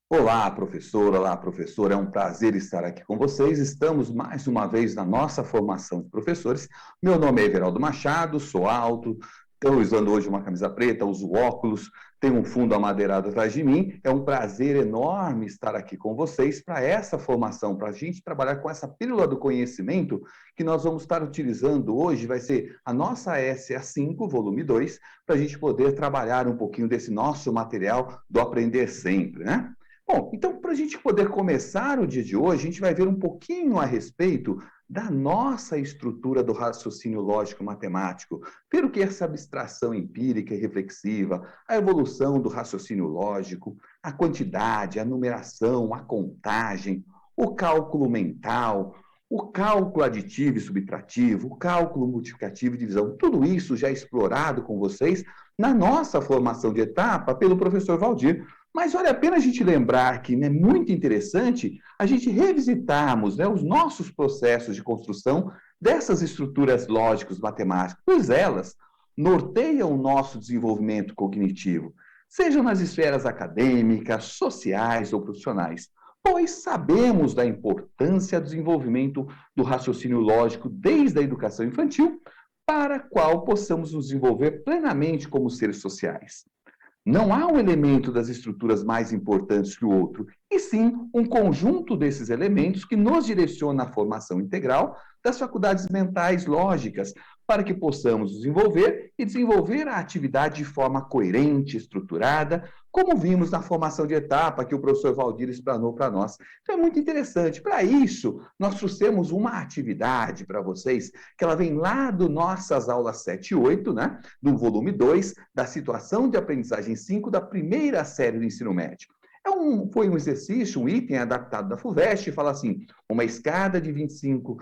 Olá, professora, é um prazer estar aqui com vocês. Estamos mais uma vez na nossa formação de professores. Meu nome é Everaldo Machado, sou alto, estou usando hoje uma camisa preta, uso óculos, tenho um fundo amadeirado atrás de mim. É um prazer enorme estar aqui com vocês para essa formação, para a gente trabalhar com essa pílula do conhecimento que nós vamos estar utilizando hoje. Vai ser a nossa SA5, volume 2, para a gente poder trabalhar um pouquinho desse nosso material do Aprender Sempre, né? Bom, então, para a gente poder começar o dia de hoje, a gente vai ver um pouquinho a respeito da nossa estrutura do raciocínio lógico-matemático, pelo que essa abstração empírica e reflexiva, a evolução do raciocínio lógico, a quantidade, a numeração, a contagem, o cálculo mental, o cálculo aditivo e subtrativo, o cálculo multiplicativo e divisão, tudo isso já é explorado com vocês na nossa formação de etapa pelo professor Valdir. Mas vale a pena a gente lembrar que é muito interessante a gente revisitarmos, né, os nossos processos de construção dessas estruturas lógicas matemáticas, pois elas norteiam o nosso desenvolvimento cognitivo, sejam nas esferas acadêmicas, sociais ou profissionais, pois sabemos da importância do desenvolvimento do raciocínio lógico desde a educação infantil, para a qual possamos nos desenvolver plenamente como seres sociais. Não há um elemento das estruturas mais importantes que o outro, e sim um conjunto desses elementos que nos direciona à formação integral das faculdades mentais lógicas, para que possamos desenvolver a atividade de forma coerente, estruturada, como vimos na formação de etapa que o professor Valdir explanou para nós. Então é muito interessante. Para isso, nós trouxemos uma atividade para vocês, que ela vem lá do nossas aulas 7 e 8, né, do volume 2, da situação de aprendizagem 5 da primeira série do ensino médio. Foi um exercício, um item adaptado da FUVEST, fala assim: uma escada de 25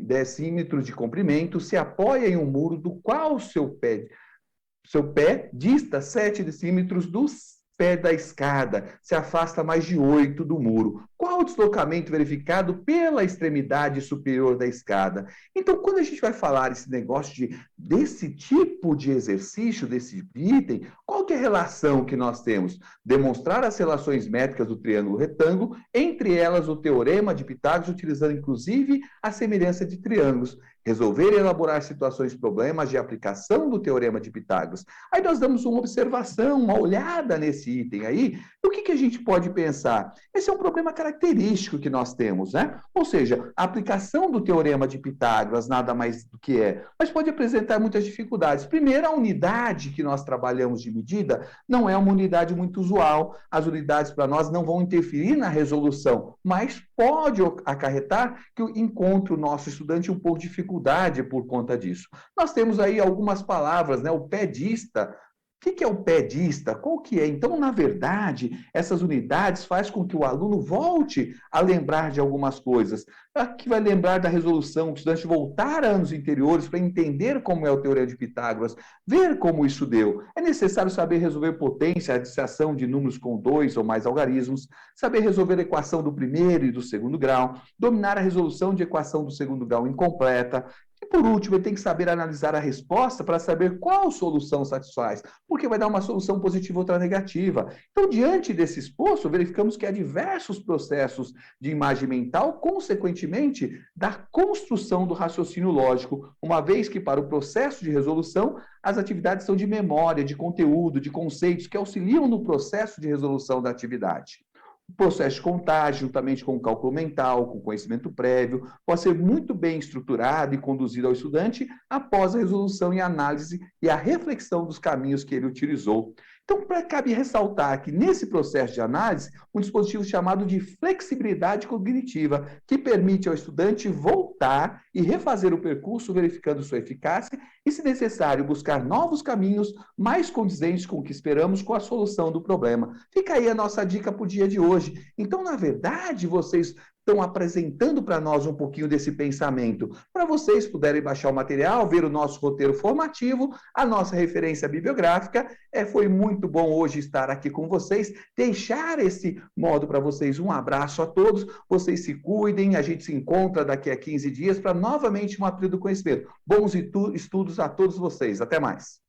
decímetros de comprimento se apoia em um muro do qual seu pé dista 7 decímetros do pé da escada, se afasta mais de 8 do muro. Qual o deslocamento verificado pela extremidade superior da escada? Então, quando a gente vai falar desse tipo de exercício, desse item, qual que é a relação que nós temos? Demonstrar as relações métricas do triângulo retângulo, entre elas o teorema de Pitágoras, utilizando inclusive a semelhança de triângulos. Resolver e elaborar situações, problemas de aplicação do teorema de Pitágoras. Aí nós damos uma observação, uma olhada nesse item aí. O que a gente pode pensar? Esse é um problema característico que nós temos, né? Ou seja, a aplicação do teorema de Pitágoras nada mais do que é, mas pode apresentar muitas dificuldades. Primeiro, a unidade que nós trabalhamos de medida não é uma unidade muito usual. As unidades para nós não vão interferir na resolução, mas pode acarretar que encontre o nosso estudante um pouco de dificuldade por conta disso. Nós temos aí algumas palavras, né? O pedista. O que é o pedista? Qual que é? Então, na verdade, essas unidades fazem com que o aluno volte a lembrar de algumas coisas. Aqui vai lembrar da resolução, o estudante voltar a anos anteriores para entender como é o teorema de Pitágoras, ver como isso deu. É necessário saber resolver potência, a dissociação de números com 2 ou mais algarismos, saber resolver a equação do primeiro e do segundo grau, dominar a resolução de equação do segundo grau incompleta. E, por último, ele tem que saber analisar a resposta para saber qual solução satisfaz, porque vai dar uma solução positiva ou outra negativa. Então, diante desse exposto, verificamos que há diversos processos de imagem mental, consequentemente, da construção do raciocínio lógico, uma vez que, para o processo de resolução, as atividades são de memória, de conteúdo, de conceitos que auxiliam no processo de resolução da atividade. O processo de contagem, juntamente com o cálculo mental, com conhecimento prévio, pode ser muito bem estruturado e conduzido ao estudante após a resolução e análise e a reflexão dos caminhos que ele utilizou. Então, cabe ressaltar que nesse processo de análise, um dispositivo chamado de flexibilidade cognitiva, que permite ao estudante voltar e refazer o percurso verificando sua eficácia e, se necessário, buscar novos caminhos mais condizentes com o que esperamos com a solução do problema. Fica aí a nossa dica para o dia de hoje. Então, na verdade, vocês estão apresentando para nós um pouquinho desse pensamento, para vocês puderem baixar o material, ver o nosso roteiro formativo, a nossa referência bibliográfica. Foi muito bom hoje estar aqui com vocês, deixar esse modo para vocês. Um abraço a todos, vocês se cuidem, a gente se encontra daqui a 15 dias para novamente uma trilha do conhecimento. Bons estudos a todos vocês, até mais.